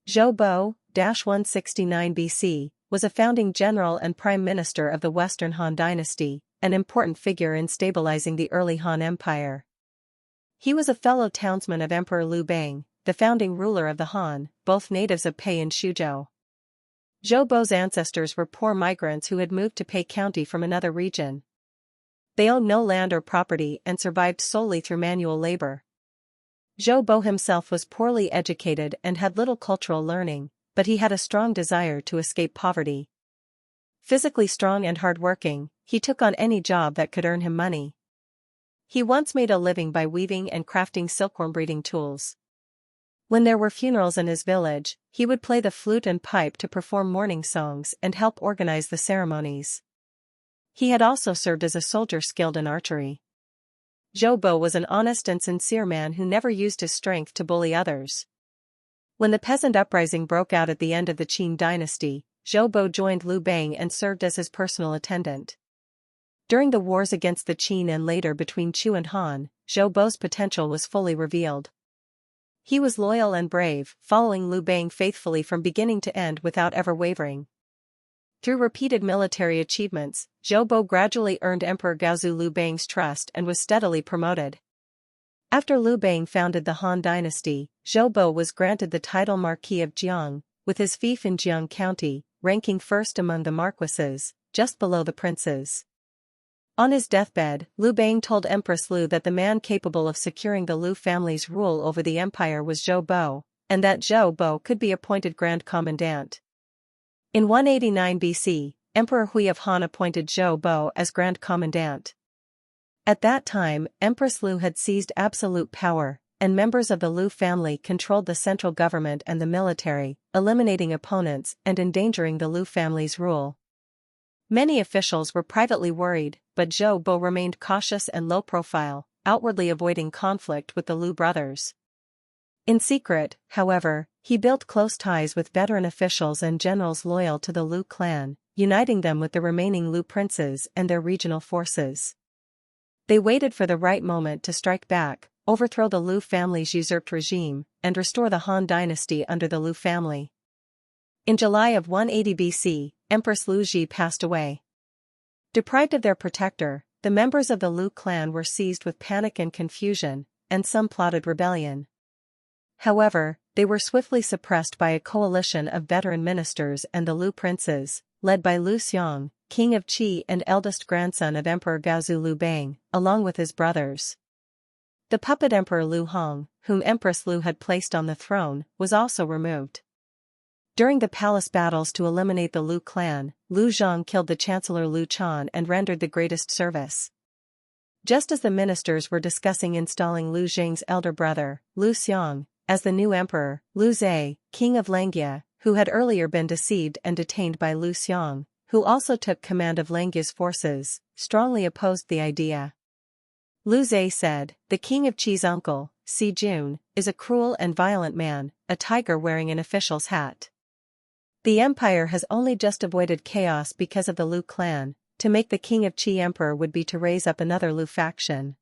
Zhou Bo-169 BC, was a founding general and prime minister of the Western Han dynasty, an important figure in stabilizing the early Han Empire. He was a fellow townsman of Emperor Liu Bang, the founding ruler of the Han, both natives of Pei and Suzhou. Zhou Bo's ancestors were poor migrants who had moved to Pei County from another region. They owned no land or property and survived solely through manual labor. Zhou Bo himself was poorly educated and had little cultural learning, but he had a strong desire to escape poverty. Physically strong and hardworking, he took on any job that could earn him money. He once made a living by weaving and crafting silkworm breeding tools. When there were funerals in his village, he would play the flute and pipe to perform mourning songs and help organize the ceremonies. He had also served as a soldier skilled in archery. Zhou Bo was an honest and sincere man who never used his strength to bully others. When the peasant uprising broke out at the end of the Qin dynasty, Zhou Bo joined Liu Bang and served as his personal attendant. During the wars against the Qin and later between Chu and Han, Zhou Bo's potential was fully revealed. He was loyal and brave, following Liu Bang faithfully from beginning to end without ever wavering. Through repeated military achievements, Zhou Bo gradually earned Emperor Gaozu Liu Bang's trust and was steadily promoted. After Liu Bang founded the Han dynasty, Zhou Bo was granted the title Marquis of Jiang, with his fief in Jiang County, ranking first among the marquises, just below the princes. On his deathbed, Liu Bang told Empress Liu that the man capable of securing the Liu family's rule over the empire was Zhou Bo, and that Zhou Bo could be appointed Grand Commandant. In 189 BC, Emperor Hui of Han appointed Zhou Bo as Grand Commandant. At that time, Empress Liu had seized absolute power, and members of the Liu family controlled the central government and the military, eliminating opponents and endangering the Liu family's rule. Many officials were privately worried, but Zhou Bo remained cautious and low-profile, outwardly avoiding conflict with the Liu brothers. In secret, however, he built close ties with veteran officials and generals loyal to the Liu clan, uniting them with the remaining Liu princes and their regional forces. They waited for the right moment to strike back, overthrow the Liu family's usurped regime, and restore the Han dynasty under the Liu family. In July of 180 BC, Empress Liu Ji passed away. Deprived of their protector, the members of the Liu clan were seized with panic and confusion, and some plotted rebellion. However, they were swiftly suppressed by a coalition of veteran ministers and the Liu princes, led by Liu Xiong, king of Qi and eldest grandson of Emperor Gaozu Liu Bang, along with his brothers. The puppet Emperor Liu Heng, whom Empress Liu had placed on the throne, was also removed. During the palace battles to eliminate the Liu clan, Liu Zhang killed the Chancellor Liu Chan and rendered the greatest service. Just as the ministers were discussing installing Liu Zheng's elder brother, Liu Xiong, as the new emperor, Liu Zhe, king of Langia, who had earlier been deceived and detained by Liu Xiong, who also took command of Langia's forces, strongly opposed the idea. Liu Zhe said, "The king of Qi's uncle, Si Jun, is a cruel and violent man, a tiger wearing an official's hat. The empire has only just avoided chaos because of the Liu clan. To make the king of Qi emperor would be to raise up another Liu faction.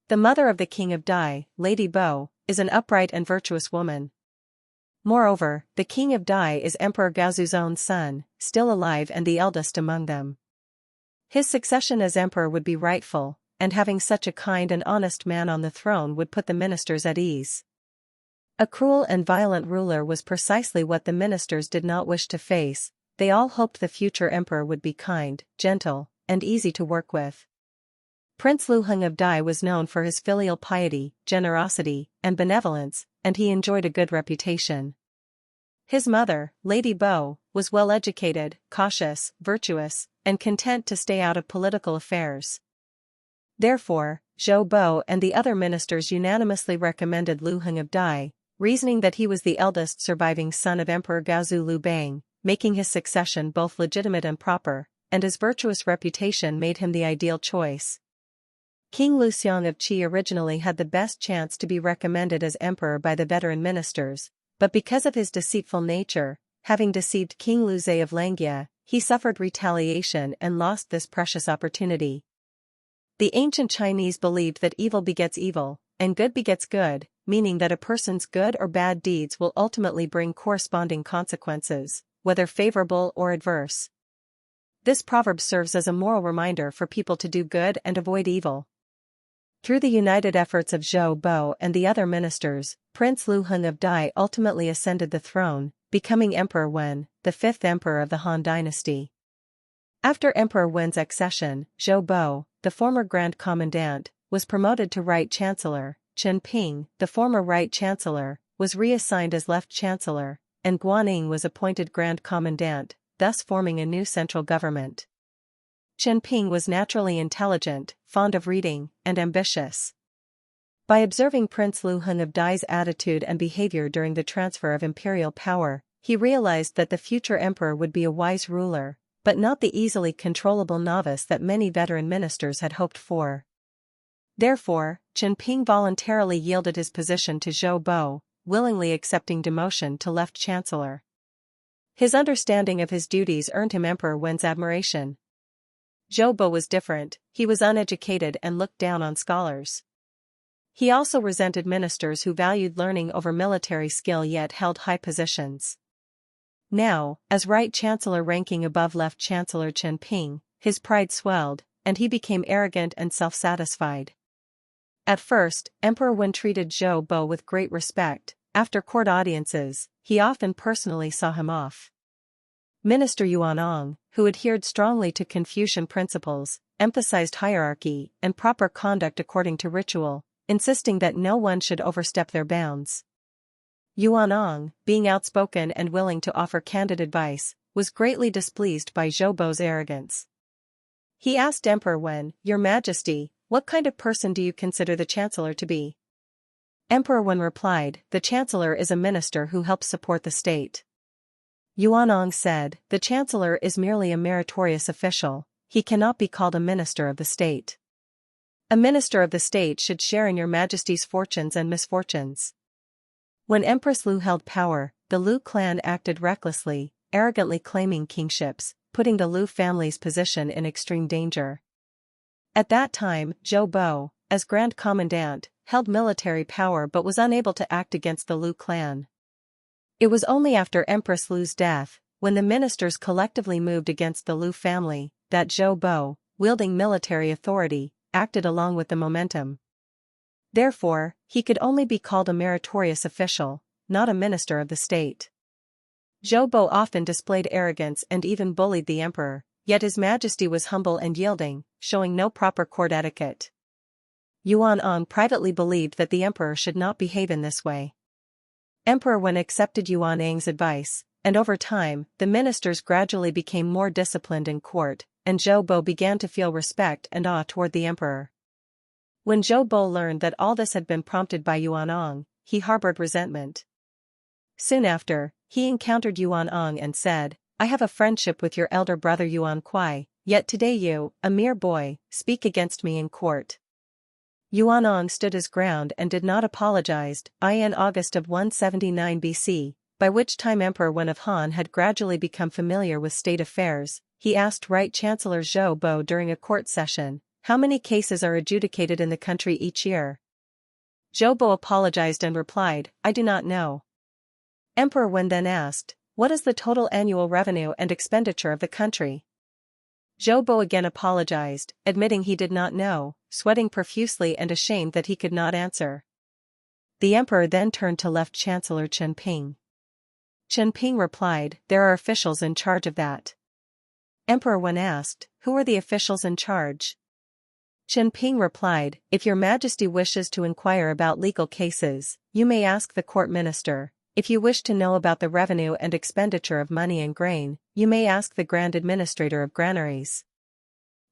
The mother of the king of Dai, Lady Bo, is an upright and virtuous woman. Moreover, the king of Dai is Emperor Gaozu's own son, still alive and the eldest among them. His succession as emperor would be rightful, and having such a kind and honest man on the throne would put the ministers at ease." A cruel and violent ruler was precisely what the ministers did not wish to face. They all hoped the future emperor would be kind, gentle, and easy to work with. Prince Liu Heng of Dai was known for his filial piety, generosity, and benevolence, and he enjoyed a good reputation. His mother, Lady Bo, was well educated, cautious, virtuous, and content to stay out of political affairs. Therefore, Zhou Bo and the other ministers unanimously recommended Liu Heng of Dai, reasoning that he was the eldest surviving son of Emperor Gaozu Liu Bang, making his succession both legitimate and proper, and his virtuous reputation made him the ideal choice. King Liu Xiong of Qi originally had the best chance to be recommended as emperor by the veteran ministers, but because of his deceitful nature, having deceived King Liu Zhe of Langia, he suffered retaliation and lost this precious opportunity. The ancient Chinese believed that evil begets evil, and good begets good, meaning that a person's good or bad deeds will ultimately bring corresponding consequences, whether favorable or adverse. This proverb serves as a moral reminder for people to do good and avoid evil. Through the united efforts of Zhou Bo and the other ministers, Prince Liu Heng of Dai ultimately ascended the throne, becoming Emperor Wen, the fifth emperor of the Han dynasty. After Emperor Wen's accession, Zhou Bo, the former Grand Commandant, was promoted to Right Chancellor. Chen Ping, the former Right Chancellor, was reassigned as Left Chancellor, and Guanyin was appointed Grand Commandant, thus forming a new central government. Chen Ping was naturally intelligent, fond of reading, and ambitious. By observing Prince Liu Heng of Dai's attitude and behavior during the transfer of imperial power, he realized that the future emperor would be a wise ruler, but not the easily controllable novice that many veteran ministers had hoped for. Therefore, Chen Ping voluntarily yielded his position to Zhou Bo, willingly accepting demotion to Left Chancellor. His understanding of his duties earned him Emperor Wen's admiration. Zhou Bo was different, he was uneducated and looked down on scholars. He also resented ministers who valued learning over military skill yet held high positions. Now, as Right Chancellor ranking above Left Chancellor Chen Ping, his pride swelled, and he became arrogant and self-satisfied. At first, Emperor Wen treated Zhou Bo with great respect. After court audiences, he often personally saw him off. Minister Yuanong, who adhered strongly to Confucian principles, emphasized hierarchy and proper conduct according to ritual, insisting that no one should overstep their bounds. Yuanong, being outspoken and willing to offer candid advice, was greatly displeased by Zhou Bo's arrogance. He asked Emperor Wen, "Your Majesty, what kind of person do you consider the Chancellor to be?" Emperor Wen replied, "The Chancellor is a minister who helps support the state." Yuanong said, "The Chancellor is merely a meritorious official, he cannot be called a minister of the state. A minister of the state should share in your Majesty's fortunes and misfortunes." When Empress Liu held power, the Liu clan acted recklessly, arrogantly claiming kingships, putting the Liu family's position in extreme danger. At that time, Zhou Bo, as Grand Commandant, held military power but was unable to act against the Liu clan. It was only after Empress Liu's death, when the ministers collectively moved against the Liu family, that Zhou Bo, wielding military authority, acted along with the momentum. Therefore, he could only be called a meritorious official, not a minister of the state. Zhou Bo often displayed arrogance and even bullied the emperor, yet His Majesty was humble and yielding, showing no proper court etiquette. Yuanong privately believed that the emperor should not behave in this way. Emperor Wen accepted Yuanong's advice, and over time, the ministers gradually became more disciplined in court, and Zhou Bo began to feel respect and awe toward the emperor. When Zhou Bo learned that all this had been prompted by Yuanong, he harbored resentment. Soon after, he encountered Yuanong and said, "I have a friendship with your elder brother Yuan Kuai, yet today you, a mere boy, speak against me in court." Yuanong stood his ground and did not apologize. In August of 179 BC, by which time Emperor Wen of Han had gradually become familiar with state affairs, he asked Right Chancellor Zhou Bo during a court session, "How many cases are adjudicated in the country each year?" Zhou Bo apologized and replied, "I do not know." Emperor Wen then asked, "What is the total annual revenue and expenditure of the country?" Zhou Bo again apologized, admitting he did not know, sweating profusely and ashamed that he could not answer. The emperor then turned to Left Chancellor Chen Ping. Chen Ping replied, "There are officials in charge of that." Emperor Wen asked, "Who are the officials in charge?" Chen Ping replied, "If your Majesty wishes to inquire about legal cases, you may ask the court minister. If you wish to know about the revenue and expenditure of money and grain, you may ask the Grand Administrator of Granaries."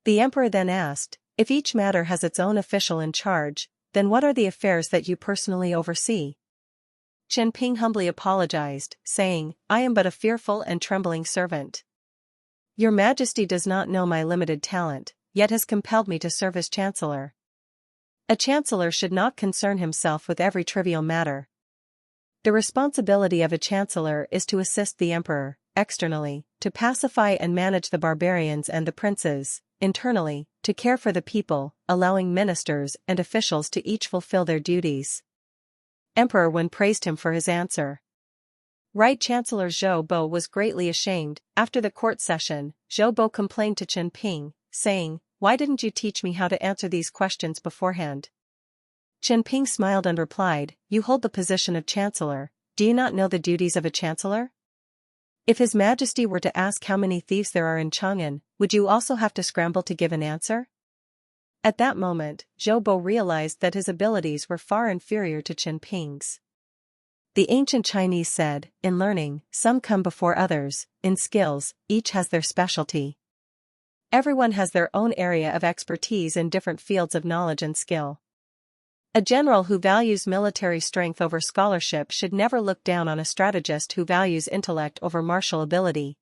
The emperor then asked, "If each matter has its own official in charge, then what are the affairs that you personally oversee?" Chen Ping humbly apologized, saying, "I am but a fearful and trembling servant. Your Majesty does not know my limited talent, yet has compelled me to serve as Chancellor. A Chancellor should not concern himself with every trivial matter. The responsibility of a Chancellor is to assist the Emperor, externally, to pacify and manage the barbarians and the princes, internally, to care for the people, allowing ministers and officials to each fulfill their duties." Emperor Wen praised him for his answer. Right Chancellor Zhou Bo was greatly ashamed. After the court session, Zhou Bo complained to Chen Ping, saying, "Why didn't you teach me how to answer these questions beforehand?" Chen Ping smiled and replied, "You hold the position of Chancellor, do you not know the duties of a Chancellor? If His Majesty were to ask how many thieves there are in Chang'an, would you also have to scramble to give an answer?" At that moment, Zhou Bo realized that his abilities were far inferior to Chen Ping's. The ancient Chinese said, "In learning, some come before others, in skills, each has their specialty." Everyone has their own area of expertise in different fields of knowledge and skill. A general who values military strength over scholarship should never look down on a strategist who values intellect over martial ability.